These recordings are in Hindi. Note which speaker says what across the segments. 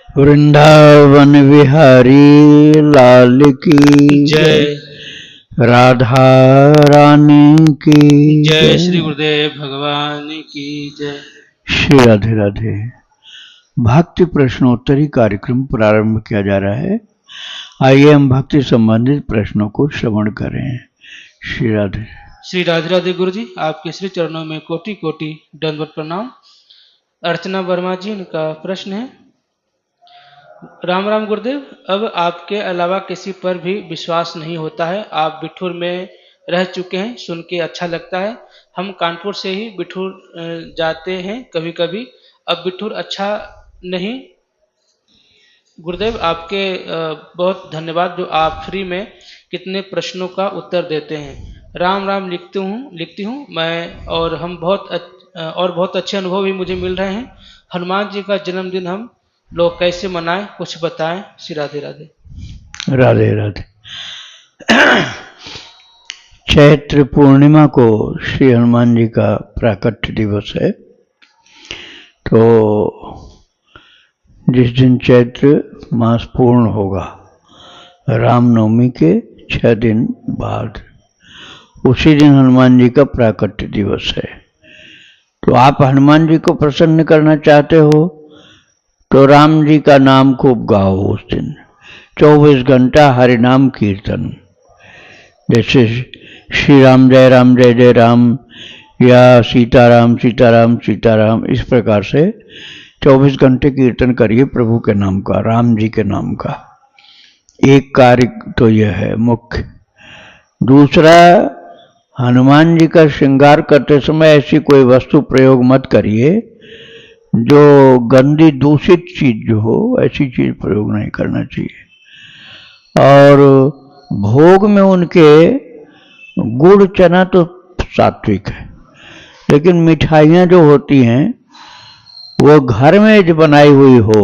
Speaker 1: वृंदावन विहारी लाल की
Speaker 2: जय।
Speaker 1: राधा रानी की
Speaker 2: जय। श्री गुरुदेव भगवान की जय।
Speaker 1: श्री राधे राधे। भक्ति प्रश्नोत्तरी कार्यक्रम प्रारंभ किया जा रहा है। आइए हम भक्ति संबंधित प्रश्नों को श्रवण करें। श्री राधे।
Speaker 2: श्री राधे राधे गुरु जी, आपके श्री चरणों में कोटि कोटि दंडवत प्रणाम। अर्चना वर्मा जी, इनका प्रश्न है, राम राम गुरुदेव, अब आपके अलावा किसी पर भी विश्वास नहीं होता है। आप बिठूर में रह चुके हैं, सुन के अच्छा लगता है। हम कानपुर से ही बिठूर जाते हैं कभी कभी। अब बिठूर अच्छा नहीं। गुरुदेव आपके बहुत धन्यवाद जो आप फ्री में कितने प्रश्नों का उत्तर देते हैं। राम राम लिखती हूँ मैं, और बहुत अच्छे अनुभव भी मुझे मिल रहे हैं। हनुमान जी का जन्मदिन हम लोग कैसे मनाएं, कुछ बताएं। श्री राधे राधे।
Speaker 1: राधे राधे। चैत्र पूर्णिमा को श्री हनुमान जी का प्राकट्य दिवस है। तो जिस दिन चैत्र मास पूर्ण होगा, रामनवमी के 6 दिन बाद, उसी दिन हनुमान जी का प्राकट्य दिवस है। तो आप हनुमान जी को प्रसन्न करना चाहते हो तो राम जी का नाम खूब गाओ उस दिन। 24 घंटा हरि नाम कीर्तन, जैसे श्री राम जय जय राम या सीताराम सीताराम सीताराम, इस प्रकार से 24 घंटे कीर्तन करिए प्रभु के नाम का, राम जी के नाम का। एक कार्य तो यह है मुख्य। दूसरा, हनुमान जी का श्रृंगार करते समय ऐसी कोई वस्तु प्रयोग मत करिए जो गंदी दूषित चीज जो हो, ऐसी चीज प्रयोग नहीं करना चाहिए। और भोग में उनके गुड़ चना तो सात्विक है, लेकिन मिठाइयाँ जो होती हैं वो घर में जो बनाई हुई हो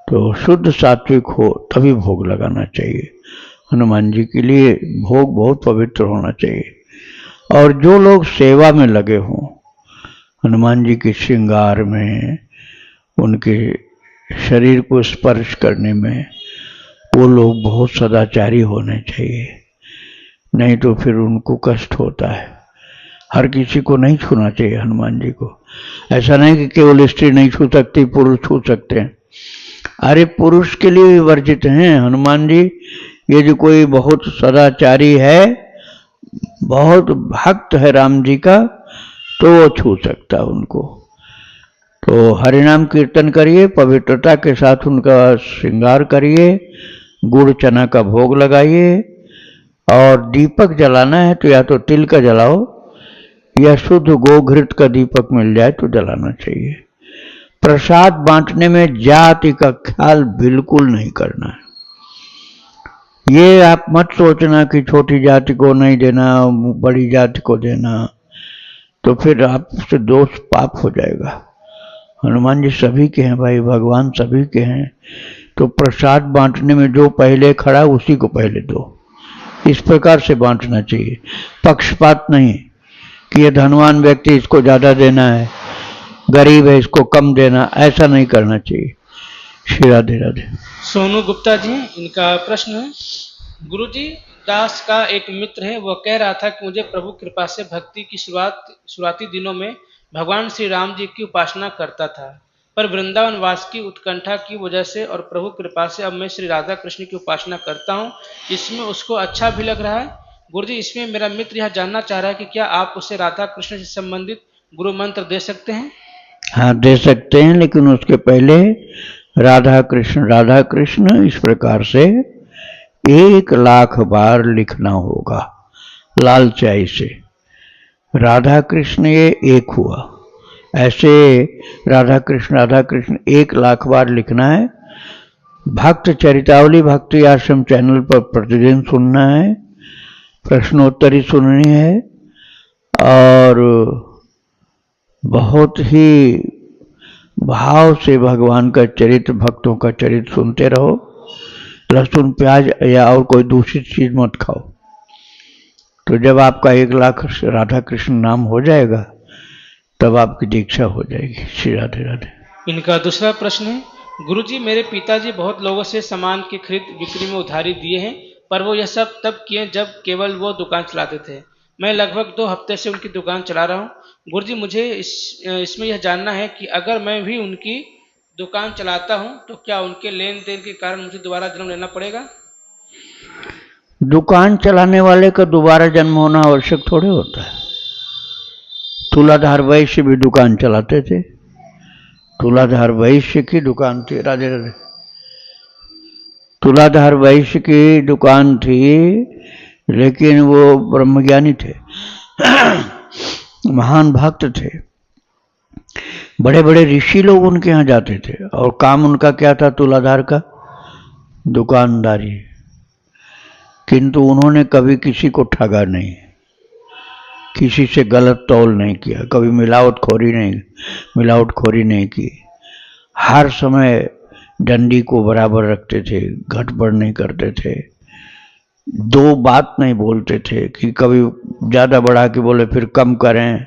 Speaker 1: तो शुद्ध सात्विक हो, तभी भोग लगाना चाहिए। हनुमान जी के लिए भोग बहुत पवित्र होना चाहिए। और जो लोग सेवा में लगे हों, हनुमान जी के श्रृंगार में, उनके शरीर को स्पर्श करने में, वो लोग बहुत सदाचारी होने चाहिए, नहीं तो फिर उनको कष्ट होता है। हर किसी को नहीं छूना चाहिए हनुमान जी को। ऐसा नहीं कि केवल स्त्री नहीं छू सकती, पुरुष छू सकते हैं। अरे पुरुष के लिए भी वर्जित हैं हनुमान जी। ये जो कोई बहुत सदाचारी है, बहुत भक्त है राम जी का, तो वो छू सकता है उनको। तो हरिनाम कीर्तन करिए, पवित्रता के साथ उनका श्रृंगार करिए, गुड़ चना का भोग लगाइए। और दीपक जलाना है तो या तो तिल का जलाओ या शुद्ध गोघृत का दीपक मिल जाए तो जलाना चाहिए। प्रसाद बांटने में जाति का ख्याल बिल्कुल नहीं करना है। ये आप मत सोचना कि छोटी जाति को नहीं देना, बड़ी जाति को देना, तो फिर आपसे दोष पाप हो जाएगा। हनुमान जी सभी के हैं भाई, भगवान सभी के हैं। तो प्रसाद बांटने में जो पहले खड़ा उसी को पहले दो, इस प्रकार से बांटना चाहिए। पक्षपात नहीं कि ये धनवान व्यक्ति इसको ज्यादा देना है, गरीब है इसको कम देना, ऐसा नहीं करना चाहिए। श्री राधे राधे।
Speaker 2: सोनू गुप्ता जी, इनका प्रश्न है, गुरुजी, दास का एक मित्र है, वह कह रहा था कि मुझे प्रभु कृपा से भक्ति की शुरुआती दिनों में भगवान श्री राम जी की उपासना करता था, पर वृंदावन वास की उत्कंठा की वजह से और प्रभु कृपा से अब मैं श्री राधा कृष्ण की उपासना करता हूँ, इसमें उसको अच्छा भी लग रहा है। गुरुजी, इसमें मेरा मित्र यह जानना चाह रहा है कि क्या आप उसे राधा कृष्ण से संबंधित गुरु मंत्र दे सकते हैं?
Speaker 1: हाँ, दे सकते हैं, लेकिन उसके पहले राधा कृष्ण इस प्रकार से 1,00,000 बार लिखना होगा, लाल स्याही से। राधा कृष्ण ये एक हुआ, ऐसे राधा कृष्ण 1,00,000 बार लिखना है। भक्त चरितावली भक्ति आश्रम चैनल पर प्रतिदिन सुनना है, प्रश्नोत्तरी सुननी है, और बहुत ही भाव से भगवान का चरित्र, भक्तों का चरित्र सुनते रहो। लहसुन प्याज या और कोई दूषित चीज मत खाओ। तो जब आपका 1,00,000 राधा कृष्ण नाम हो जाएगा तब आपकी दीक्षा हो जाएगी। श्री राधे राधे।
Speaker 2: इनका दूसरा प्रश्न है, गुरुजी, मेरे पिताजी बहुत लोगों से सामान की खरीद बिक्री में उधारी दिए हैं, पर वो यह सब तब किए जब केवल वो दुकान चलाते थे। मैं लगभग 2 हफ्ते से उनकी दुकान चला रहा हूँ। गुरुजी, मुझे इसमें यह जानना है कि अगर मैं भी उनकी दुकान चलाता हूँ तो क्या उनके लेन देन के कारण मुझे दोबारा जन्म लेना पड़ेगा?
Speaker 1: दुकान चलाने वाले का दोबारा जन्म होना आवश्यक थोड़े होता है। तुलाधार वैश्य भी दुकान चलाते थे। तुलाधार वैश्य की दुकान थी। राधे राधे। तुलाधार वैश्य की दुकान थी, लेकिन वो ब्रह्मज्ञानी थे, महान भक्त थे। बड़े बड़े ऋषि लोग उनके यहाँ जाते थे और काम उनका क्या था? तुलाधार का दुकानदारी। किंतु उन्होंने कभी किसी को ठगा नहीं, किसी से गलत तौल नहीं किया, कभी मिलावटखोरी नहीं की। हर समय डंडी को बराबर रखते थे, घटबढ़ नहीं करते थे, दो बात नहीं बोलते थे कि कभी ज़्यादा बढ़ा के बोले फिर कम करें,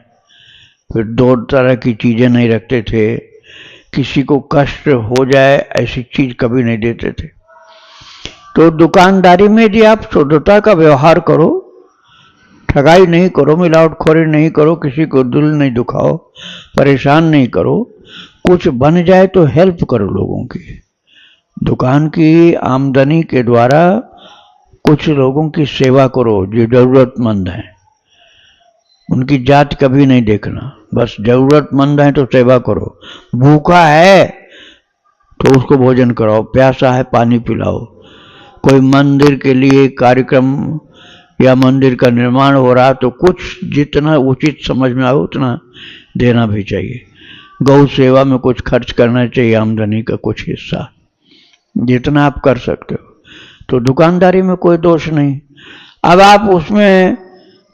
Speaker 1: फिर दो तरह की चीज़ें नहीं रखते थे। किसी को कष्ट हो जाए ऐसी चीज़ कभी नहीं देते थे। तो दुकानदारी में यदि आप शुद्धता का व्यवहार करो, ठगाई नहीं करो, मिलावटखोरी नहीं करो, किसी को दिल नहीं दुखाओ, परेशान नहीं करो, कुछ बन जाए तो हेल्प करो लोगों की। दुकान की आमदनी के द्वारा कुछ लोगों की सेवा करो जो जरूरतमंद हैं। उनकी जात कभी नहीं देखना, बस जरूरतमंद है तो सेवा करो। भूखा है तो उसको भोजन कराओ, प्यासा है पानी पिलाओ। कोई मंदिर के लिए कार्यक्रम या मंदिर का निर्माण हो रहा तो कुछ जितना उचित समझ में आए उतना देना भी चाहिए। गौ सेवा में कुछ खर्च करना चाहिए, आमदनी का कुछ हिस्सा, जितना आप कर सकते हो। तो दुकानदारी में कोई दोष नहीं। अब आप उसमें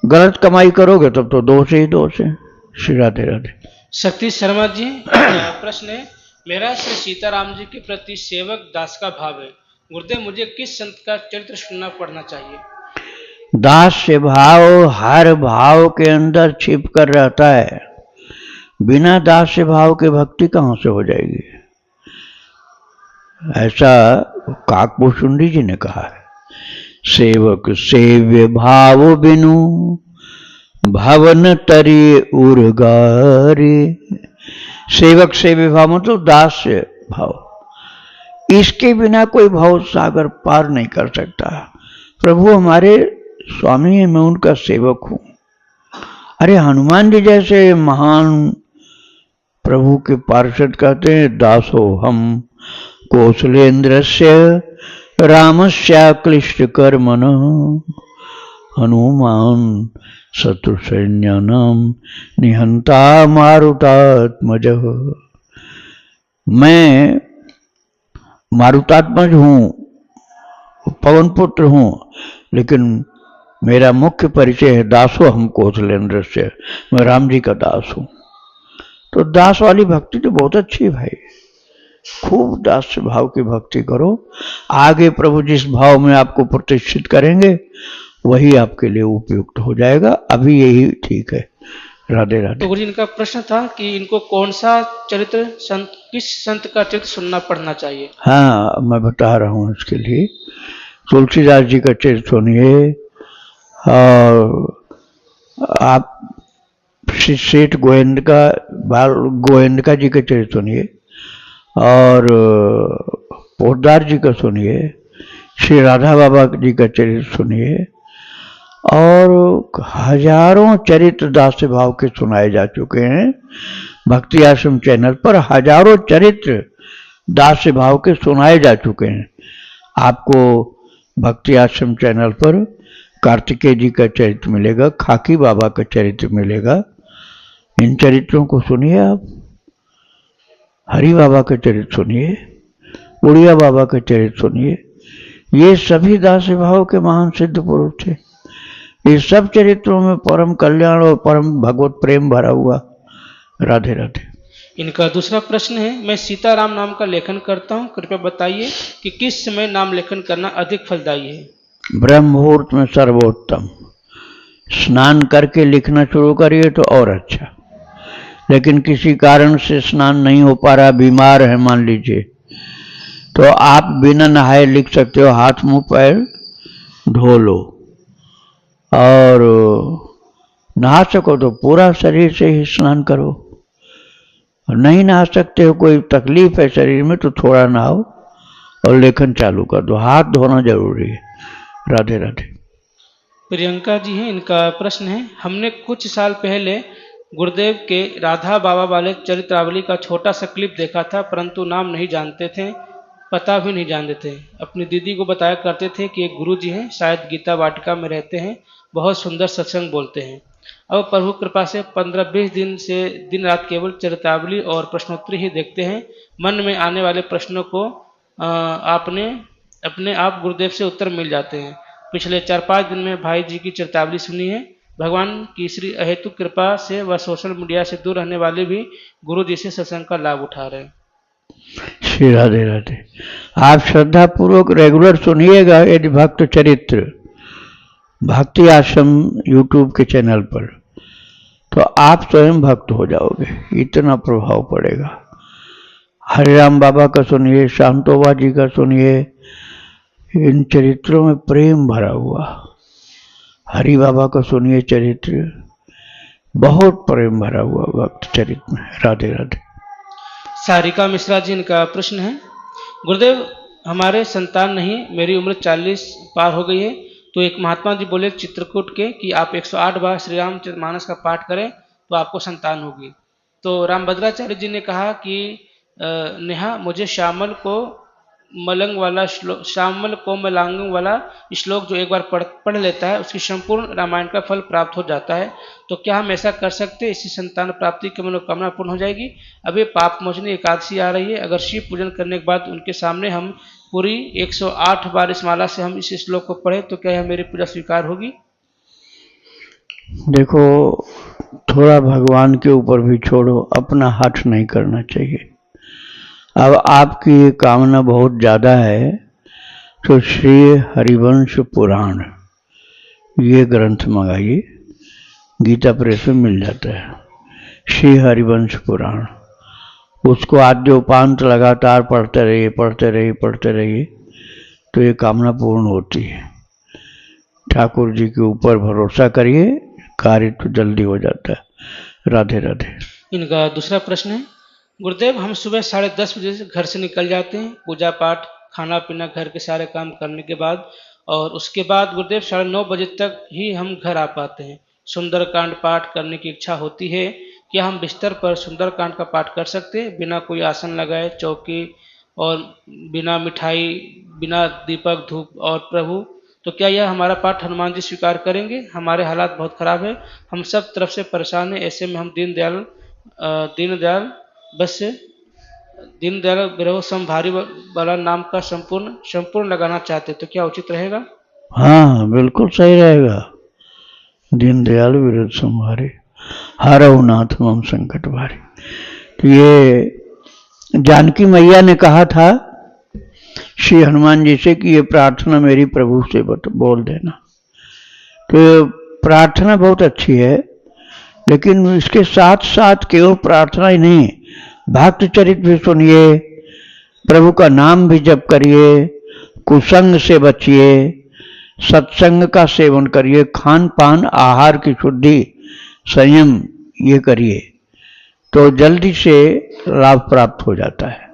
Speaker 1: गलत कमाई करोगे तब तो दोष ही दोष है। श्री राधे राधे।
Speaker 2: शक्ति शर्मा जी, प्रश्न है, मेरा श्री सीताराम जी के प्रति सेवक दास का भाव है। गुरुदेव, मुझे किस संत का चरित्र सुनना पढ़ना चाहिए?
Speaker 1: दास्य भाव हर भाव के अंदर छिप कर रहता है। बिना दास्य भाव के भक्ति कहां से हो जाएगी? ऐसा काकभूषुंडी जी ने कहा है, सेवक सेव्य भाव बिनु भवन तरी उर्गारे। सेवक सेव्य भाव मतलब दास्य भाव, इसके बिना कोई भाव सागर पार नहीं कर सकता। प्रभु हमारे स्वामी हैं, मैं उनका सेवक हूं। अरे हनुमान जी जैसे महान प्रभु के पार्षद कहते हैं, दासो हम कौशलेन्द्रस्य रामस्याक्लिष्ट कर्मण हनुमान शत्रु सैन्यानाम निहंता मारुतात्मज। मैं मारुतात्मज हूँ, पवन पुत्र हूँ, लेकिन मेरा मुख्य परिचय है दासो हम कौशलेन्द्र से, मैं राम जी का दास हूँ। तो दास वाली भक्ति तो बहुत अच्छी है भाई, खूब दास भाव की भक्ति करो। आगे प्रभु जिस भाव में आपको प्रतिष्ठित करेंगे वही आपके लिए उपयुक्त हो जाएगा। अभी यही ठीक है। राधे राधे।
Speaker 2: तो गुरु जी, इनका प्रश्न था कि इनको कौन सा चरित्र किस संत का चरित्र सुनना पढ़ना चाहिए?
Speaker 1: हाँ, मैं बता रहा हूँ इसके लिए। तुलसीदास जी का चरित्र सुनिए, और आप सेठ गोयंदका जी का चरित्र सुनिए, और पोदार जी का सुनिए, श्री राधा बाबा जी का चरित्र सुनिए, और हजारों चरित्र दास्य भाव के सुनाए जा चुके हैं। भक्ति आश्रम चैनल पर हजारों चरित्र दास्य भाव के सुनाए जा चुके हैं। आपको भक्ति आश्रम चैनल पर कार्तिकेय जी का चरित्र मिलेगा, खाकी बाबा का चरित्र मिलेगा। इन चरित्रों को सुनिए आप। हरि बाबा का चरित्र सुनिए, उड़िया बाबा का चरित्र सुनिए। ये सभी दास्य भाव के महान सिद्ध पुरुष थे। इस सब चरित्रों में परम कल्याण और परम भगवत प्रेम भरा हुआ। राधे राधे।
Speaker 2: इनका दूसरा प्रश्न है, मैं सीताराम नाम का लेखन करता हूँ, कृपया बताइए कि किस समय नाम लेखन करना अधिक फलदायी है?
Speaker 1: ब्रह्म मुहूर्त में सर्वोत्तम। स्नान करके लिखना शुरू करिए तो और अच्छा। लेकिन किसी कारण से स्नान नहीं हो पा रहा, बीमार है मान लीजिए, तो आप बिना नहाए लिख सकते हो, हाथ मुंह पैर धो लो, और नहा सको तो पूरा शरीर से ही स्नान करो, और नहीं नहा सकते हो, कोई तकलीफ है शरीर में, तो थोड़ा नहाओ और लेखन चालू कर दो। हाथ धोना जरूरी है। राधे राधे।
Speaker 2: प्रियंका जी हैं, इनका प्रश्न है, हमने कुछ साल पहले गुरुदेव के राधा बाबा वाले चरित्रावली का छोटा सा क्लिप देखा था, परंतु नाम नहीं जानते थे, पता भी नहीं जानते थे। अपनी दीदी को बताया करते थे कि एक गुरु जी हैं, शायद गीता वाटिका में रहते हैं, बहुत सुंदर सत्संग बोलते हैं। अब प्रभु कृपा से 15-20 दिन से दिन रात केवल चरित्रावली और प्रश्नोत्तरी ही देखते हैं। मन में आने वाले प्रश्नों को अपने आप गुरुदेव से उत्तर मिल जाते हैं। पिछले 4-5 दिन में भाई जी की चरितावली सुनी है। भगवान की श्री अहेतुक कृपा से वह सोशल मीडिया से दूर रहने वाले भी गुरु जी से सत्संग का लाभ उठा रहे हैं।
Speaker 1: श्री राधे राधे। आप श्रद्धा पूर्वक रेगुलर सुनिएगा यदि भक्त चरित्र भक्ति आश्रम यूट्यूब के चैनल पर, तो आप स्वयं भक्त हो जाओगे, इतना प्रभाव पड़ेगा। हरिराम बाबा का सुनिए, शांतोबा जी का सुनिए, इन चरित्रों में प्रेम भरा हुआ। हरि बाबा का सुनिए चरित्र, बहुत प्रेम भरा हुआ भक्त चरित्र में। राधे राधे।
Speaker 2: सारिका मिश्रा जी, इनका प्रश्न है, गुरुदेव हमारे संतान नहीं, मेरी उम्र 40 पार हो गई है, तो एक महात्मा जी बोले चित्रकूट के कि आप 108 बार श्री रामचरितमानस का पाठ करें तो आपको संतान होगी। तो रामभद्राचार्य जी ने कहा कि नेहा मुझे श्यामल को मलांग वाला श्लोक जो एक बार पढ़ लेता है उसकी संपूर्ण रामायण का फल प्राप्त हो जाता है, तो क्या हम ऐसा कर सकते हैं, इससे संतान प्राप्ति की मनोकामना पूर्ण हो जाएगी। अभी पाप मोचनी एकादशी आ रही है, अगर शिव पूजन करने के बाद उनके सामने हम पूरी 108 बार इस माला से हम इस श्लोक को पढ़े तो क्या यह मेरी पूजा स्वीकार होगी।
Speaker 1: देखो, थोड़ा भगवान के ऊपर भी छोड़ो, अपना हठ नहीं करना चाहिए। अब आपकी ये कामना बहुत ज़्यादा है तो श्री हरिवंश पुराण ये ग्रंथ मंगाइए, गीता प्रेस में मिल जाता है। श्री हरिवंश पुराण, उसको आद्योपांत लगातार पढ़ते रहिए तो ये कामना पूर्ण होती है। ठाकुर जी के ऊपर भरोसा करिए, कार्य तो जल्दी हो जाता है। राधे राधे।
Speaker 2: इनका दूसरा प्रश्न है, गुरुदेव हम सुबह 10:30 बजे से घर से निकल जाते हैं, पूजा पाठ खाना पीना घर के सारे काम करने के बाद, और उसके बाद गुरुदेव 9:30 बजे तक ही हम घर आ पाते हैं। सुंदरकांड पाठ करने की इच्छा होती है, क्या हम बिस्तर पर सुंदरकांड का पाठ कर सकते हैं बिना कोई आसन लगाए, चौकी और बिना मिठाई, बिना दीपक धूप और प्रभु, तो क्या यह हमारा पाठ हनुमान जी स्वीकार करेंगे। हमारे हालात बहुत ख़राब है, हम सब तरफ से परेशान हैं, ऐसे में हम दीनदयाल विरह संभारी वाला नाम का संपूर्ण लगाना चाहते, तो क्या उचित रहेगा।
Speaker 1: हाँ बिल्कुल सही रहेगा। दीनदयाल विरह संभारी हरहु नाथ मम संकट भारी। तो ये जानकी मैया ने कहा था श्री हनुमान जी से कि ये प्रार्थना मेरी प्रभु से बोल देना। तो प्रार्थना बहुत अच्छी है, लेकिन इसके साथ साथ केवल प्रार्थना ही नहीं, भक्त चरित्र भी सुनिए, प्रभु का नाम भी जप करिए, कुसंग से बचिए, सत्संग का सेवन करिए, खान पान आहार की शुद्धि संयम ये करिए, तो जल्दी से लाभ प्राप्त हो जाता है।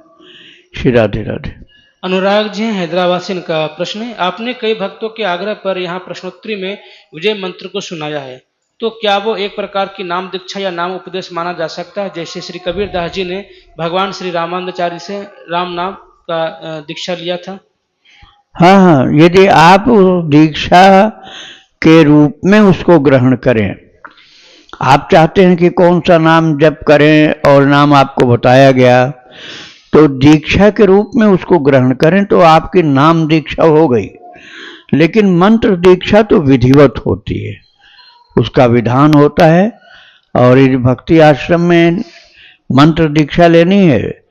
Speaker 1: श्री राधे राधे।
Speaker 2: अनुराग जी हैदराबाद से, इनका प्रश्न है, आपने कई भक्तों के आग्रह पर यहाँ प्रश्नोत्तरी में विजय मंत्र को सुनाया है, तो क्या वो एक प्रकार की नाम दीक्षा या नाम उपदेश माना जा सकता है, जैसे श्री कबीर दास जी ने भगवान श्री रामानंदाचार्य से राम नाम का दीक्षा लिया था।
Speaker 1: हाँ, यदि आप दीक्षा के रूप में उसको ग्रहण करें, आप चाहते हैं कि कौन सा नाम जप करें और नाम आपको बताया गया, तो दीक्षा के रूप में उसको ग्रहण करें तो आपकी नाम दीक्षा हो गई। लेकिन मंत्र दीक्षा तो विधिवत होती है, उसका विधान होता है, और यदि भक्ति आश्रम में मंत्र दीक्षा लेनी है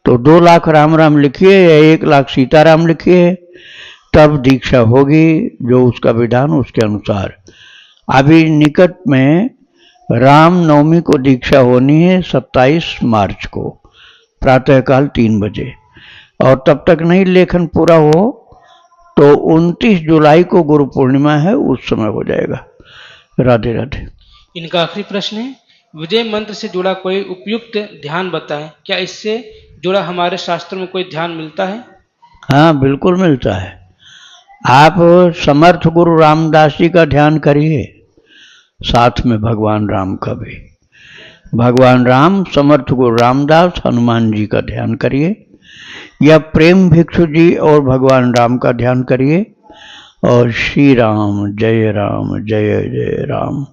Speaker 1: तो 2 लाख राम राम लिखिए या 1 लाख सीताराम लिखिए, तब दीक्षा होगी, जो उसका विधान उसके अनुसार। अभी निकट में राम नवमी को दीक्षा होनी है 27 मार्च को प्रातःकाल 3 बजे, और तब तक नहीं लेखन पूरा हो तो 29 जुलाई को गुरु पूर्णिमा है, उस समय हो जाएगा। राधे राधे।
Speaker 2: इनका आखिरी प्रश्न है, विजय मंत्र से जुड़ा कोई उपयुक्त ध्यान बताएं। क्या इससे जुड़ा हमारे शास्त्रों में कोई ध्यान मिलता है?
Speaker 1: हाँ, बिल्कुल मिलता है। आप समर्थ गुरु रामदास जी का ध्यान करिए, साथ में भगवान राम का भी। भगवान राम, समर्थ गुरु रामदास, हनुमान जी का ध्यान करिए, या प्रेम भिक्षु जी और भगवान राम का ध्यान करिए, और श्री राम जय जय राम,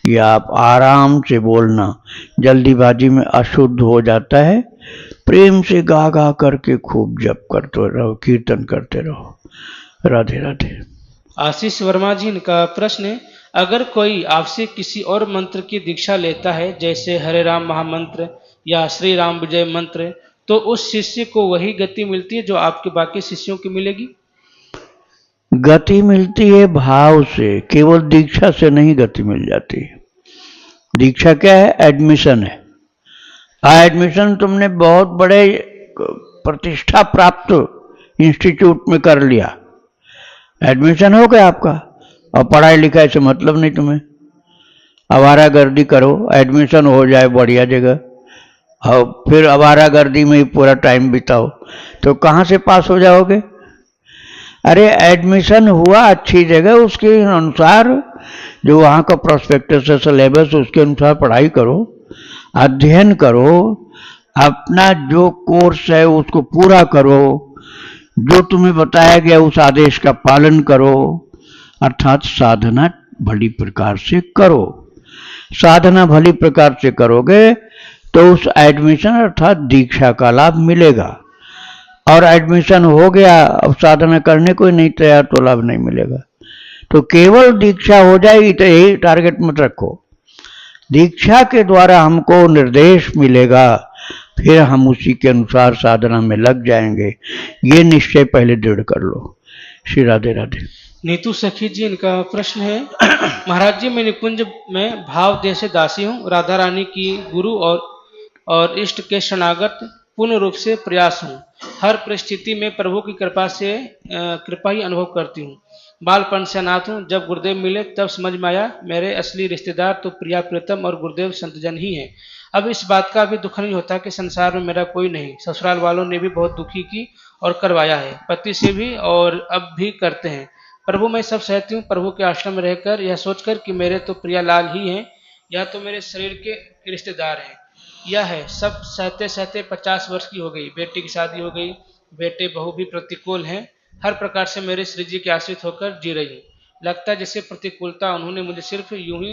Speaker 1: ये आप आराम से बोलना। जल्दीबाजी में अशुद्ध हो जाता है। प्रेम से गा गा करके खूब जप करते रहो, कीर्तन करते रहो। राधे राधे।
Speaker 2: आशीष वर्मा जी, इनका प्रश्न है, अगर कोई आपसे किसी और मंत्र की दीक्षा लेता है, जैसे हरे राम महामंत्र या श्री राम विजय मंत्र, तो उस शिष्य को वही गति मिलती है जो आपके बाकी शिष्यों की मिलेगी?
Speaker 1: गति मिलती है भाव से, केवल दीक्षा से नहीं गति मिल जाती। दीक्षा क्या है? एडमिशन है। एडमिशन तुमने बहुत बड़े प्रतिष्ठा प्राप्त इंस्टीट्यूट में कर लिया, एडमिशन हो गया आपका, और पढ़ाई लिखाई से मतलब नहीं तुम्हें। आवारागर्दी करो, एडमिशन हो जाए बढ़िया जगह, और फिर आवारागर्दी में ही पूरा टाइम बिताओ, तो कहाँ से पास हो जाओगे? अरे एडमिशन हुआ अच्छी जगह, उसके अनुसार जो वहाँ का प्रोस्पेक्टस है, सिलेबस, उसके अनुसार पढ़ाई करो, अध्ययन करो, अपना जो कोर्स है उसको पूरा करो, जो तुम्हें बताया गया उस आदेश का पालन करो, अर्थात साधना भली प्रकार से करो। साधना भली प्रकार से करोगे तो उस एडमिशन अर्थात दीक्षा का लाभ मिलेगा। और एडमिशन हो गया, अब साधना करने को ही नहीं तैयार, तो लाभ नहीं मिलेगा। तो केवल दीक्षा हो जाएगी तो यही टारगेट मत रखो। दीक्षा के द्वारा हमको निर्देश मिलेगा, फिर हम उसी के अनुसार साधना में लग जाएंगे। ये निश्चय पहले दृढ़ कर लो। श्री राधे राधे।
Speaker 2: नीतू सखी जी, इनका प्रश्न है, महाराज जी, मैं निकुंज में भाव देह से दासी हूँ, राधा रानी की गुरु और इष्ट के शरणागत पूर्ण रूप से प्रयास हूँ। हर परिस्थिति में प्रभु की कृपा ही अनुभव करती हूँ। बालपन से अनाथ हूँ। जब गुरुदेव मिले तब समझ में आया मेरे असली रिश्तेदार तो प्रिया प्रीतम और गुरुदेव संतजन ही हैं। अब इस बात का भी दुख नहीं होता कि संसार में मेरा कोई नहीं। ससुराल वालों ने भी बहुत दुखी की और करवाया है, पति से भी, और अब भी करते हैं। प्रभु मैं सब सहती हूँ। प्रभु के आश्रम में रहकर यह सोचकर कि मेरे तो प्रियालाल ही हैं, या तो मेरे शरीर के रिश्तेदार हैं। यह है सब सहते सहते 50 वर्ष की हो गई। बेटी की शादी हो गई, बेटे बहू भी प्रतिकूल हैं। हर प्रकार से मेरे श्री जी के आश्रित होकर जी रही हूँ। लगता है जैसे प्रतिकूलता उन्होंने मुझे सिर्फ यूं ही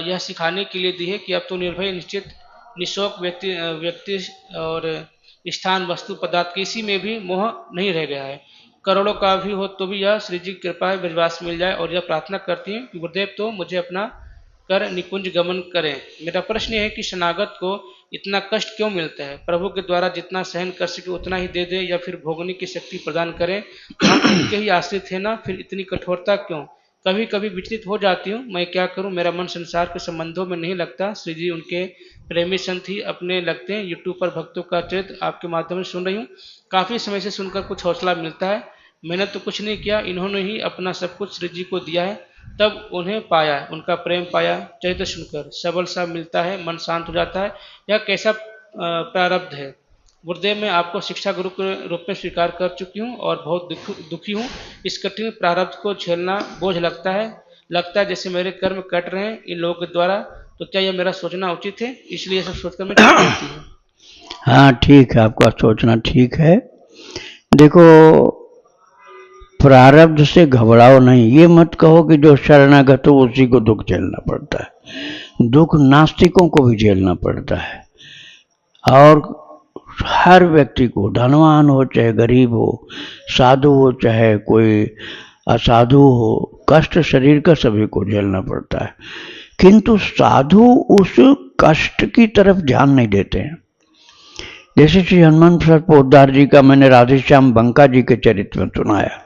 Speaker 2: यह सिखाने के लिए दी है कि अब तो निर्भय निश्चित निशोक व्यक्ति और स्थान वस्तु पदार्थ किसी में भी मोह नहीं रह गया है। करोड़ों का भी हो तो भी यह श्री जी की कृपा विश्वास मिल जाए, और यह प्रार्थना करती हूँ कि गुरुदेव तो मुझे अपना कर निकुंज गमन करें। मेरा प्रश्न है कि शरणागत को इतना कष्ट क्यों मिलता है? प्रभु के द्वारा जितना सहन कर सके उतना ही दे दे, या फिर भोगने की शक्ति प्रदान करें। हम उनके ही आश्रित है ना, फिर इतनी कठोरता क्यों? कभी कभी विचलित हो जाती हूँ, मैं क्या करूँ? मेरा मन संसार के संबंधों में नहीं लगता। श्री जी उनके प्रेमी संत ही अपने लगते हैं। यूट्यूब पर भक्तों का चरित्र आपके माध्यम से सुन रही हूँ। काफ़ी समय से सुनकर कुछ हौसला मिलता है। मैंने तो कुछ नहीं किया, इन्होंने ही अपना सब कुछ श्री जी को दिया है, तब उन्हें पाया, उनका प्रेम पाया। चरित्र सुनकर सबल सा मिलता है, मन शांत हो जाता है। यह कैसा प्रारब्ध है? गुरुदेव, मैं आपको शिक्षा गुरु के रूप में स्वीकार कर चुकी हूँ और बहुत दुखी हूँ। इस कठिन प्रारब्ध को झेलना बोझ लगता है जैसे मेरे कर्म कट रहे हैं इन लोगों के द्वारा। तो क्या यह मेरा सोचना उचित है? इसलिए सब सोचकर मैं ठीक होती हूँ।
Speaker 1: हाँ ठीक है, आपका सोचना ठीक है। देखो, प्रारब्ध से घबराओ नहीं। ये मत कहो कि जो शरणागत हो उसी को दुख झेलना पड़ता है। दुख नास्तिकों को भी झेलना पड़ता है, और हर व्यक्ति को, धनवान हो चाहे गरीब हो, साधु हो चाहे कोई असाधु हो, कष्ट शरीर का सभी को झेलना पड़ता है। किंतु साधु उस कष्ट की तरफ ध्यान नहीं देते हैं। जैसे श्री हनुमान प्रसाद पोद्दार जी का मैंने राधेश्याम बंका जी के चरित्र में सुनाया।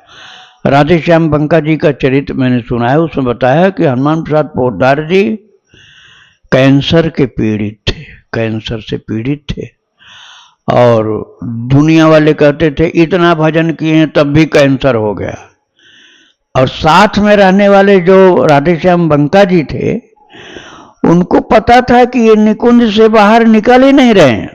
Speaker 1: राधेश्याम बंका जी का चरित्र मैंने सुना है, उसमें बताया कि हनुमान प्रसाद पोद्दार जी कैंसर के पीड़ित थे, कैंसर से पीड़ित थे, और दुनिया वाले कहते थे इतना भजन किए हैं तब भी कैंसर हो गया। और साथ में रहने वाले जो राधेश्याम बंका जी थे, उनको पता था कि ये निकुंज से बाहर निकल ही नहीं रहे हैं,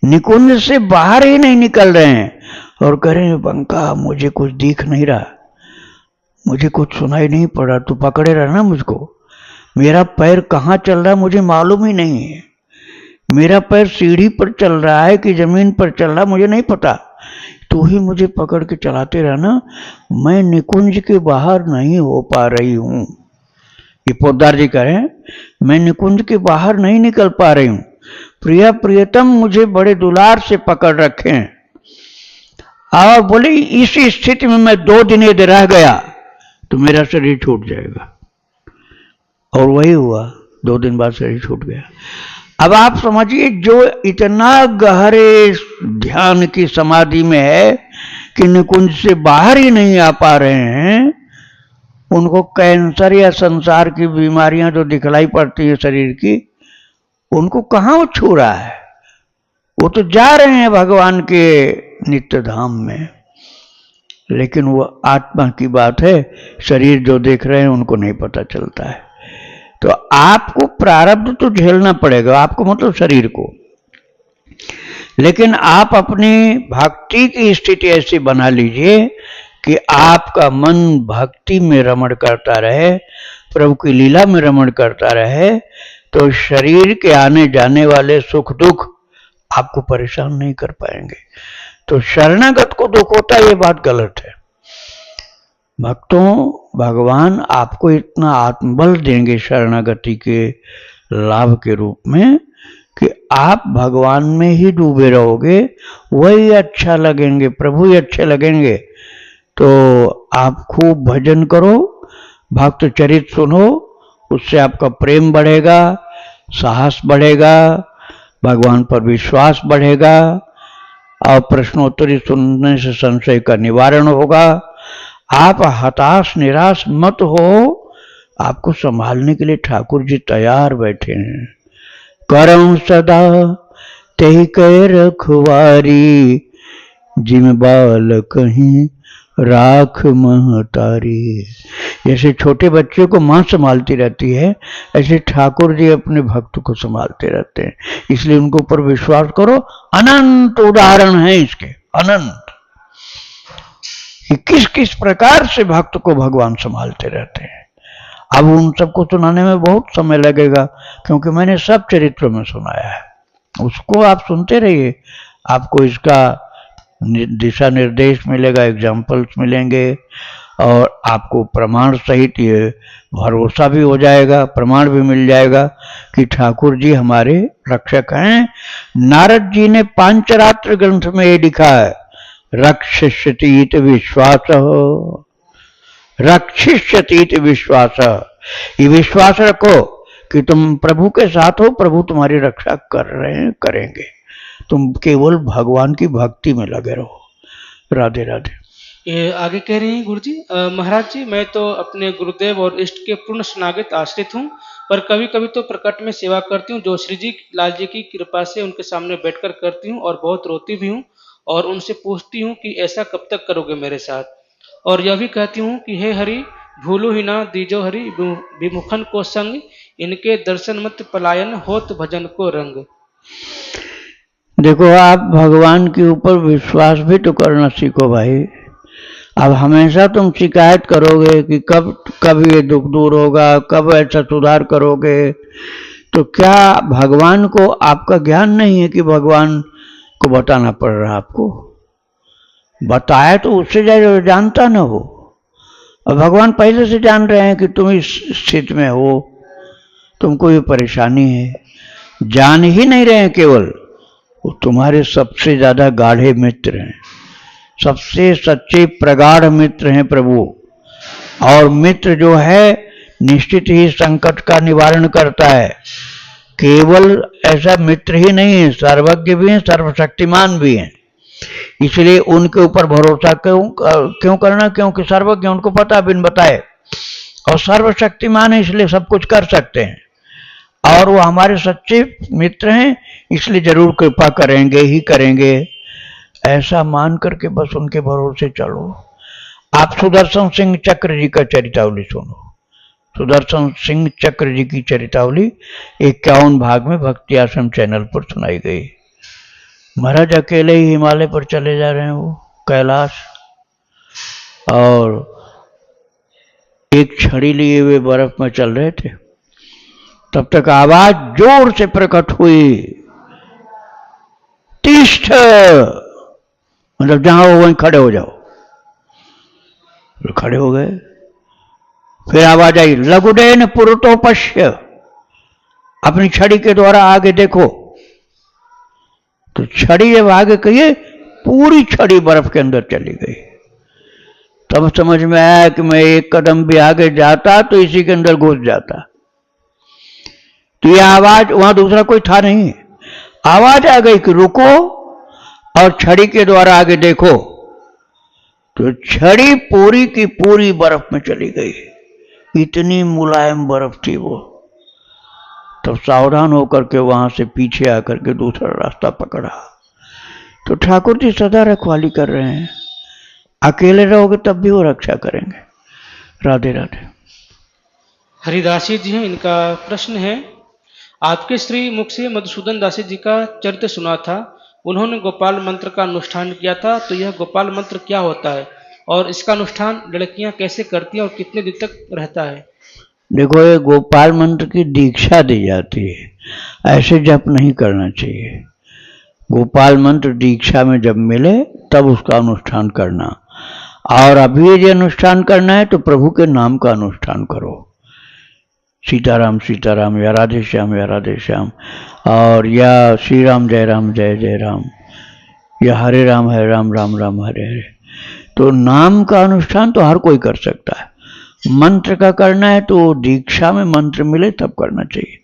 Speaker 1: निकुंज से बाहर ही नहीं निकल रहे हैं। और कह रहे हैं बंका मुझे कुछ दिख नहीं रहा, मुझे कुछ सुनाई नहीं पड़ रहा, तू पकड़े रहना मुझको, मेरा पैर कहाँ चल रहा है मुझे मालूम ही नहीं है, मेरा पैर सीढ़ी पर चल रहा है कि जमीन पर चल रहा मुझे नहीं पता, तू ही मुझे पकड़ के चलाते रहना, मैं निकुंज के बाहर नहीं हो पा रही हूं। ये पोद्दार जी कह रहे हैं मैं निकुंज के बाहर नहीं निकल पा रही हूं, प्रिया प्रियतम मुझे बड़े दुलार से पकड़ रखे हैं। और बोले इसी स्थिति में मैं 2 दिन यदि रह गया तो मेरा शरीर छूट जाएगा। और वही हुआ, 2 दिन बाद शरीर छूट गया। अब आप समझिए जो इतना गहरे ध्यान की समाधि में है कि निकुंज से बाहर ही नहीं आ पा रहे हैं, उनको कैंसर या संसार की बीमारियां जो दिखलाई पड़ती है शरीर की, उनको कहाँ वो छू रहा है, वो तो जा रहे हैं भगवान के नित्य धाम में, लेकिन वो आत्मा की बात है, शरीर जो देख रहे हैं उनको नहीं पता चलता है। तो आपको प्रारब्ध तो झेलना पड़ेगा, आपको मतलब शरीर को, लेकिन आप अपनी भक्ति की स्थिति ऐसी बना लीजिए कि आपका मन भक्ति में रमण करता रहे, प्रभु की लीला में रमण करता रहे, तो शरीर के आने जाने वाले सुख दुख आपको परेशान नहीं कर पाएंगे। तो शरणागत को दुख होता है, ये बात गलत है। भक्तों, भगवान आपको इतना आत्मबल देंगे शरणागति के लाभ के रूप में कि आप भगवान में ही डूबे रहोगे, वही अच्छा लगेंगे, प्रभु ही अच्छे लगेंगे। तो आप खूब भजन करो, भक्त चरित सुनो, उससे आपका प्रेम बढ़ेगा, साहस बढ़ेगा, भगवान पर विश्वास बढ़ेगा, और प्रश्नोत्तरी सुनने से संशय का निवारण होगा। आप हताश निराश मत हो, आपको संभालने के लिए ठाकुर जी तैयार बैठे हैं। करऊं सदा तेहि कै रखवारी, जिम बाल कहीं राख महतारी। जैसे छोटे बच्चे को मां संभालती रहती है, ऐसे ठाकुर जी अपने भक्त को संभालते रहते हैं। इसलिए उनको ऊपर विश्वास करो। अनंत उदाहरण है इसके, अनंत, कि किस किस प्रकार से भक्त को भगवान संभालते रहते हैं। अब उन सबको सुनाने में बहुत समय लगेगा, क्योंकि मैंने सब चरित्र में सुनाया है, उसको आप सुनते रहिए, आपको इसका दिशा निर्देश मिलेगा, एग्जाम्पल्स मिलेंगे, और आपको प्रमाण सहित ये भरोसा भी हो जाएगा, प्रमाण भी मिल जाएगा कि ठाकुर जी हमारे रक्षक हैं। नारद जी ने पांचरात्र ग्रंथ में ये लिखा है, रक्षिष्यतीत विश्वास, रक्षिष्यतीत विश्वास। ये विश्वास रखो कि तुम प्रभु के साथ हो, प्रभु तुम्हारी रक्षा कर रहे हैं, करेंगे। तुम केवल भगवान की भक्ति में लगे रहो। राधे राधे।
Speaker 2: ये आगे कह रही हैं गुरु जी, महाराज जी मैं तो अपने गुरुदेव और इष्ट के पूर्ण शरणागत आश्रित हूँ, पर कभी कभी तो प्रकट में सेवा करती हूँ, जो श्री जी लाल जी की कृपा से उनके सामने बैठकर करती हूँ, और बहुत रोती भी हूँ, और उनसे पूछती हूँ कि ऐसा कब तक करोगे मेरे साथ। और यह भी कहती हूँ कि हे हरि भूलो ही ना दीजो हरि विमुखन को संग, इनके दर्शन मत पलायन होत भजन को रंग।
Speaker 1: देखो, आप भगवान के ऊपर विश्वास भी तो करना सीखो भाई। अब हमेशा तुम शिकायत करोगे कि कब ये दुख दूर होगा, कब ऐसा सुधार करोगे, तो क्या भगवान को आपका ज्ञान नहीं है कि भगवान को बताना पड़ रहा? आपको बताया तो उससे जो जानता ना हो। और भगवान पहले से जान रहे हैं कि तुम इस स्थिति में हो, तुमको ये परेशानी है, जान ही नहीं रहे हैं, केवल वो तुम्हारे सबसे ज्यादा गाढ़े मित्र हैं, सबसे सच्चे प्रगाढ़ मित्र हैं प्रभु। और मित्र जो है निश्चित ही संकट का निवारण करता है। केवल ऐसा मित्र ही नहीं है, सर्वज्ञ भी हैं, सर्वशक्तिमान भी हैं। इसलिए उनके ऊपर भरोसा क्यों करना? क्योंकि सर्वज्ञ, उनको पता बिन बताए, और सर्वशक्तिमान है, इसलिए सब कुछ कर सकते हैं। और वो हमारे सच्चे मित्र हैं, इसलिए जरूर कृपा करेंगे ही करेंगे, ऐसा मान करके बस उनके भरोसे चलो। आप सुदर्शन सिंह चक्र जी का चरितावली सुनो। सुदर्शन सिंह चक्र जी की चरितावली 51 भाग में भक्ति आश्रम चैनल पर सुनाई गई। महाराज अकेले ही हिमालय पर चले जा रहे हैं, वो कैलाश, और एक छड़ी लिए हुए बर्फ में चल रहे थे। तब तक आवाज जोर से प्रकट हुई, तिष्ठ, मतलब जहां हो वहीं खड़े हो जाओ। तो खड़े हो गए। फिर आवाज आई, लघुडेन पुरुतोपश्य, अपनी छड़ी के द्वारा आगे देखो। तो छड़ी जब आगे कहिए, पूरी छड़ी बर्फ के अंदर चली गई। तब समझ में आया कि मैं एक कदम भी आगे जाता तो इसी के अंदर घुस जाता। तो यह आवाज, वहां दूसरा कोई था नहीं, आवाज आ गई कि रुको और छड़ी के द्वारा आगे देखो। तो छड़ी पूरी की पूरी बर्फ में चली गई। इतनी मुलायम बर्फ थी वो। तब सावधान होकर के वहां से पीछे आकर के दूसरा रास्ता पकड़ा। तो ठाकुर जी सदा रखवाली कर रहे हैं, अकेले रहोगे तब भी वो रक्षा करेंगे। राधे राधे।
Speaker 2: हरिदासी जी हैं, इनका प्रश्न है, आपके श्री मुख से मधुसूदन दासी जी का चरित्र सुना था, उन्होंने गोपाल मंत्र का अनुष्ठान किया था, तो यह गोपाल मंत्र क्या होता है और इसका अनुष्ठान लड़कियां कैसे करती हैं और कितने दिन तक रहता है?
Speaker 1: देखो, ये गोपाल मंत्र की दीक्षा दी जाती है, ऐसे जप नहीं करना चाहिए। गोपाल मंत्र दीक्षा में जब मिले तब उसका अनुष्ठान करना। और अभी यदि अनुष्ठान करना है तो प्रभु के नाम का अनुष्ठान करो, सीताराम सीताराम, या राधे श्याम या राधे श्याम, और या श्री राम जय जय राम, या हरे राम राम राम हरे हरे। तो नाम का अनुष्ठान तो हर कोई कर सकता है। मंत्र का करना है तो दीक्षा में मंत्र मिले तब करना चाहिए।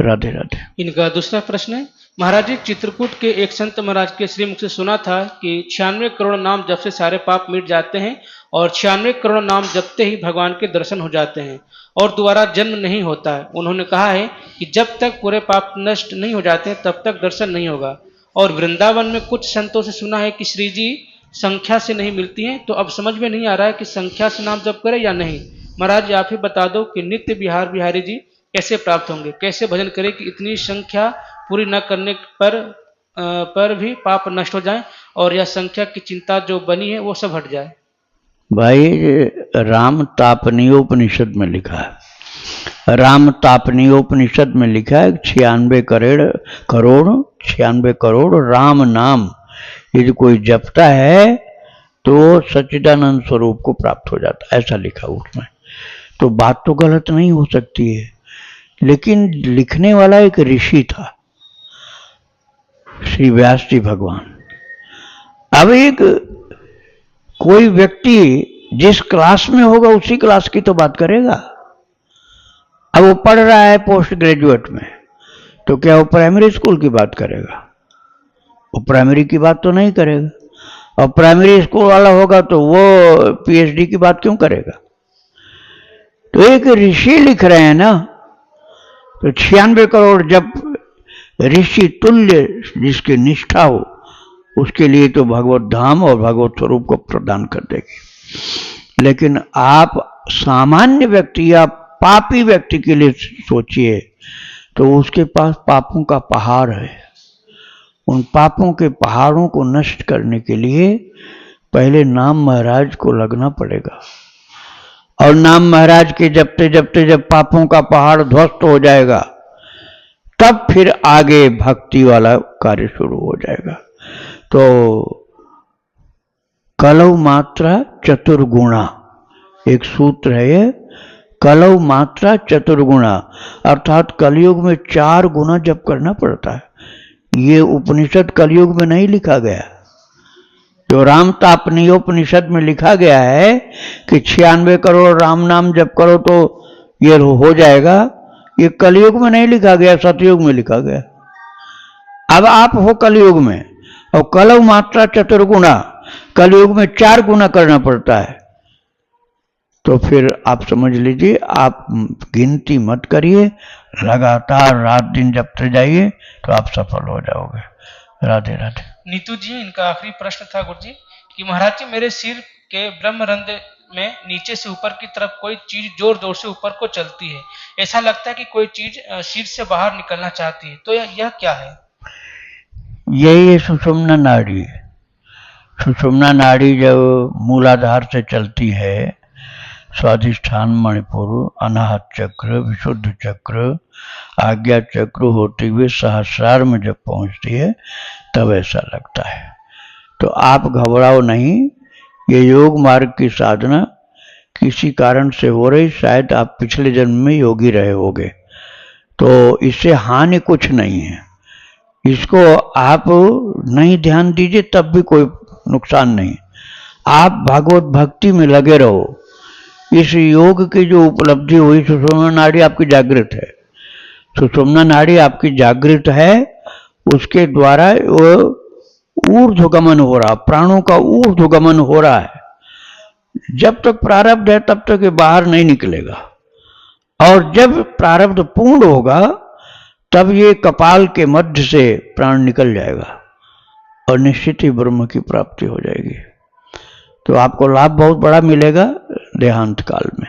Speaker 1: राधे राधे।
Speaker 2: इनका दूसरा प्रश्न है, महाराज जी, चित्रकूट के एक संत महाराज के श्रीमुख से सुना था कि 96 करोड़ नाम जप से सारे पाप मिट जाते हैं और 96 करोड़ नाम जपते ही भगवान के दर्शन हो जाते हैं और दोबारा जन्म नहीं होता है। उन्होंने कहा है कि जब तक पूरे पाप नष्ट नहीं हो जाते तब तक दर्शन नहीं होगा। और वृंदावन में कुछ संतों से सुना है कि श्री जी संख्या से नहीं मिलती हैं, तो अब समझ में नहीं आ रहा है कि संख्या से नाम जप करें या नहीं। महाराज जी, आप ही बता दो कि नित्य बिहारी जी कैसे प्राप्त होंगे, कैसे भजन करें कि इतनी संख्या पूरी न करने पर भी पाप नष्ट हो जाए और यह संख्या की चिंता जो बनी है वो सब हट जाए।
Speaker 1: भाई, राम तापनीयोपनिषद में लिखा है, राम तापनीयोपनिषद में लिखा है 96 करोड़ राम नाम यदि कोई जपता है तो सच्चिदानंद स्वरूप को प्राप्त हो जाता है, ऐसा लिखा उसमें। तो बात तो गलत नहीं हो सकती है, लेकिन लिखने वाला एक ऋषि था, श्री व्यास जी भगवान। अब एक कोई व्यक्ति जिस क्लास में होगा उसी क्लास की तो बात करेगा। अब वो पढ़ रहा है पोस्ट ग्रेजुएट में, तो क्या वो प्राइमरी स्कूल की बात करेगा? वो प्राइमरी की बात तो नहीं करेगा। और प्राइमरी स्कूल वाला होगा तो वो पीएचडी की बात क्यों करेगा? तो एक ऋषि लिख रहे हैं ना, तो 96 करोड़ जब ऋषि तुल्य जिसकी निष्ठा हो उसके लिए तो भगवत धाम और भगवत स्वरूप को प्रदान कर देगी। लेकिन आप सामान्य व्यक्ति या पापी व्यक्ति के लिए सोचिए, तो उसके पास पापों का पहाड़ है। उन पापों के पहाड़ों को नष्ट करने के लिए पहले नाम महाराज को लगना पड़ेगा। और नाम महाराज के जपते जपते जब पापों का पहाड़ ध्वस्त हो जाएगा तब फिर आगे भक्ति वाला कार्य शुरू हो जाएगा। तो कलौ मात्रा चतुर्गुणा एक सूत्र है, ये कलौ मात्रा चतुर्गुणा, अर्थात कलयुग में 4 गुना जप करना पड़ता है। ये उपनिषद कलयुग में नहीं लिखा गया। जो राम तापनीयोपनिषद में लिखा गया है कि 96 करोड़ राम नाम जप करो तो ये हो जाएगा, ये कलयुग में नहीं लिखा गया, सतयुग में लिखा गया। अब आप हो कलयुग में, और कलौ मात्रा चतुर्गुणा, कलयुग में 4 गुना करना पड़ता है। तो फिर आप समझ लीजिए, आप गिनती मत करिए, लगातार रात दिन जपते जाइए तो आप सफल हो जाओगे। राधे राधे।
Speaker 2: नीतू जी, इनका आखिरी प्रश्न था गुरु जी कि महाराज जी, मेरे सिर के ब्रह्मरंध्र में नीचे से ऊपर की तरफ कोई चीज जोर जोर से ऊपर को चलती है। ऐसा लगता है कि कोई चीज सिर से बाहर निकलना चाहती है, तो यह क्या है?
Speaker 1: यही सुषुम्ना नाड़ी है। सुषुम्ना नाड़ी जब मूलाधार से चलती है, स्वाधिष्ठान मणिपुर, अनाहत चक्र, विशुद्ध चक्र, आज्ञा चक्र होते हुए सहस्रार में जब पहुंचती है तब ऐसा लगता है। तो आप घबराओ नहीं, ये योग मार्ग की साधना किसी कारण से हो रही, शायद आप पिछले जन्म में योगी रहे होगे, तो इससे हानि कुछ नहीं है। इसको आप नहीं ध्यान दीजिए तब भी कोई नुकसान नहीं। आप भागवत भक्ति में लगे रहो। इस योग की जो उपलब्धि हुई, सुषुम्ना नाड़ी आपकी जागृत है, सुषुम्ना नाड़ी आपकी जागृत है, उसके द्वारा वो ऊर्ध्वगमन हो रहा, प्राणों का ऊर्ध्वगमन हो रहा है। जब तक प्रारब्ध है तब तक ये बाहर नहीं निकलेगा, और जब प्रारब्ध पूर्ण होगा तब ये कपाल के मध्य से प्राण निकल जाएगा और निश्चित ही ब्रह्म की प्राप्ति हो जाएगी। तो आपको लाभ बहुत बड़ा मिलेगा देहांत काल में।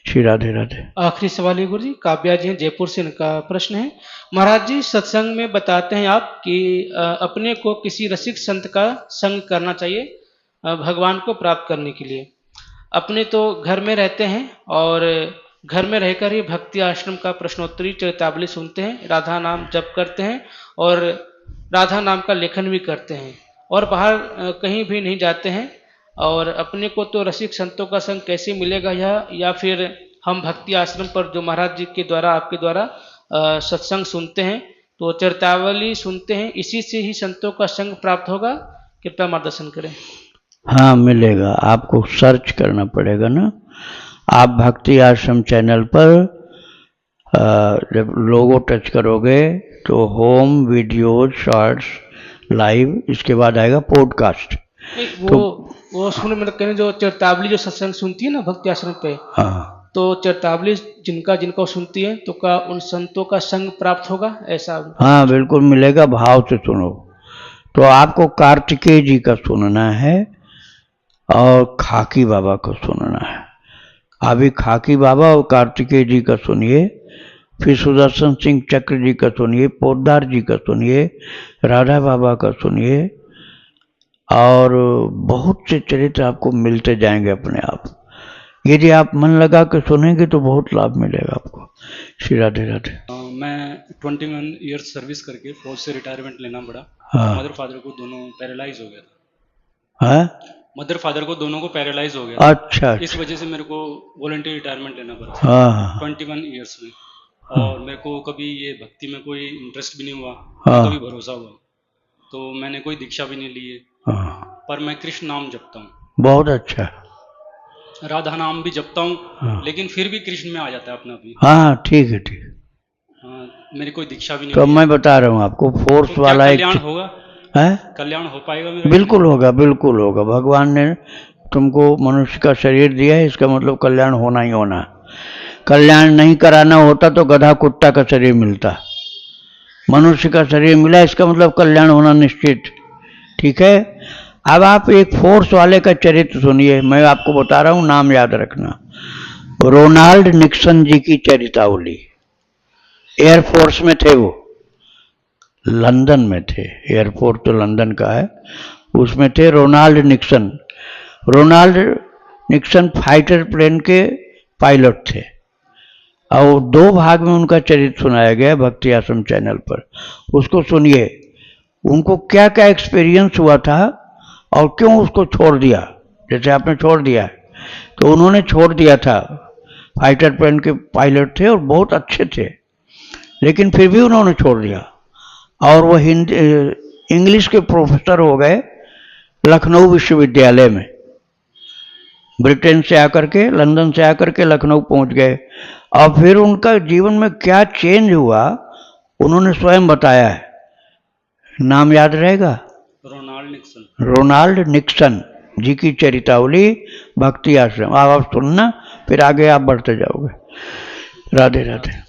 Speaker 1: श्री राधे राधे।
Speaker 2: आखिरी सवाल है गुरु जी, काव्या जी जयपुर से, इनका प्रश्न है, महाराज जी सत्संग में बताते हैं आप कि अपने को किसी रसिक संत का संग करना चाहिए भगवान को प्राप्त करने के लिए। अपने तो घर में रहते हैं और घर में रहकर ही भक्ति आश्रम का प्रश्नोत्तरी चरितावली सुनते हैं, राधा नाम जप करते हैं और राधा नाम का लेखन भी करते हैं और बाहर कहीं भी नहीं जाते हैं। और अपने को तो रसिक संतों का संग कैसे मिलेगा यह, या फिर हम भक्ति आश्रम पर जो महाराज जी के द्वारा आपके द्वारा सत्संग सुनते हैं, तो चरितावली सुनते हैं, इसी से ही संतों का संग प्राप्त होगा? कृपया मार्गदर्शन करें।
Speaker 1: हाँ मिलेगा, आपको सर्च करना पड़ेगा ना। आप भक्ति आश्रम चैनल पर जब लोगो टच करोगे तो होम, वीडियो, शॉर्ट्स, लाइव, इसके बाद आएगा पॉडकास्ट।
Speaker 2: वो सुन, मतलब कहने जो चरितावली जो सत्संग सुनती है ना भक्ति आश्रम पे,
Speaker 1: हाँ,
Speaker 2: तो चरितावली जिनका सुनती है तो क्या उन संतों का संग प्राप्त होगा ऐसा?
Speaker 1: हाँ बिल्कुल मिलेगा, भाव से सुनो। तो आपको कार्तिकेय जी का सुनना है और खाकी बाबा को सुनना है। अभी खाकी बाबा और कार्तिकेय जी का सुनिए, फिर सुदर्शन सिंह चक्र जी का सुनिए, पोद्दार जी का सुनिए, राधा बाबा का सुनिए, और बहुत से चरित्र आपको मिलते जाएंगे अपने आप। यदि आप मन लगा कर सुनेंगे तो बहुत लाभ मिलेगा आपको। श्री राधे राधे।
Speaker 3: मैं 21 ईयर्स सर्विस करके फौज से रिटायरमेंट लेना पड़ा।
Speaker 1: हाँ।
Speaker 3: मदर फादर को दोनों पैरालाइज हो गया था।
Speaker 1: हाँ?
Speaker 3: मदर फादर को दोनों को पैरालाइज हो गया था।
Speaker 1: अच्छा,
Speaker 3: इस वजह से मेरे को वॉलंटियर रिटायरमेंट लेना पड़ा
Speaker 1: हाँ
Speaker 3: 21 ईयर्स में। और मेरे को कभी ये भक्ति में कोई इंटरेस्ट भी नहीं हुआ,
Speaker 1: हाँ।
Speaker 3: कभी भरोसा हुआ, तो मैंने कोई दीक्षा भी नहीं ली है।
Speaker 1: हाँ,
Speaker 3: पर मैं कृष्ण नाम जपता हूँ,
Speaker 1: बहुत अच्छा।
Speaker 3: राधा नाम भी जपता हूँ,
Speaker 1: हाँ।
Speaker 3: लेकिन फिर भी कृष्ण में आ जाता है अपना भी।
Speaker 1: हाँ ठीक है, ठीक।
Speaker 3: मेरी कोई दीक्षा भी नहीं
Speaker 1: तो
Speaker 3: ली है।
Speaker 1: मैं बता रहा हूँ आपको, फोर्स
Speaker 3: तो क्या
Speaker 1: वाला एक
Speaker 3: कल्याण होगा?
Speaker 1: है,
Speaker 3: कल्याण हो पाएगा मेरा?
Speaker 1: बिल्कुल होगा, बिल्कुल होगा। भगवान ने तुमको मनुष्य का शरीर दिया है, इसका मतलब कल्याण होना ही होना। कल्याण नहीं कराना होता तो गधा कुत्ता का शरीर मिलता, मनुष्य का शरीर मिला, इसका मतलब कल्याण होना निश्चित। ठीक है, अब आप एक फोर्स वाले का चरित्र सुनिए, मैं आपको बता रहा हूं, नाम याद रखना। रोनाल्ड निक्सन जी की चरितावली। एयरफोर्स में थे वो, लंदन में थे, एयरपोर्ट तो लंदन का है, उसमें थे Ronald Nixon. Ronald Nixon fighter plane के पायलट थे, और 2 भाग में उनका चरित्र सुनाया गया भक्ति आश्रम चैनल पर, उसको सुनिए। उनको क्या क्या एक्सपीरियंस हुआ था और क्यों उसको छोड़ दिया, जैसे आपने छोड़ दिया है, तो उन्होंने छोड़ दिया था। फाइटर प्लेन के पायलट थे और बहुत अच्छे थे, लेकिन फिर भी उन्होंने छोड़ दिया, और वो हिंदी इंग्लिश के प्रोफेसर हो गए लखनऊ विश्वविद्यालय में। ब्रिटेन से आकर के, लंदन से आकर के लखनऊ पहुंच गए, और फिर उनका जीवन में क्या चेंज हुआ उन्होंने स्वयं बताया है। नाम याद रहेगा?
Speaker 3: Ronald Nixon.
Speaker 1: Ronald Nixon ji की चरितावली भक्ति आश्रम। आप सुनना, फिर आगे आप बढ़ते जाओगे। राधे राधे।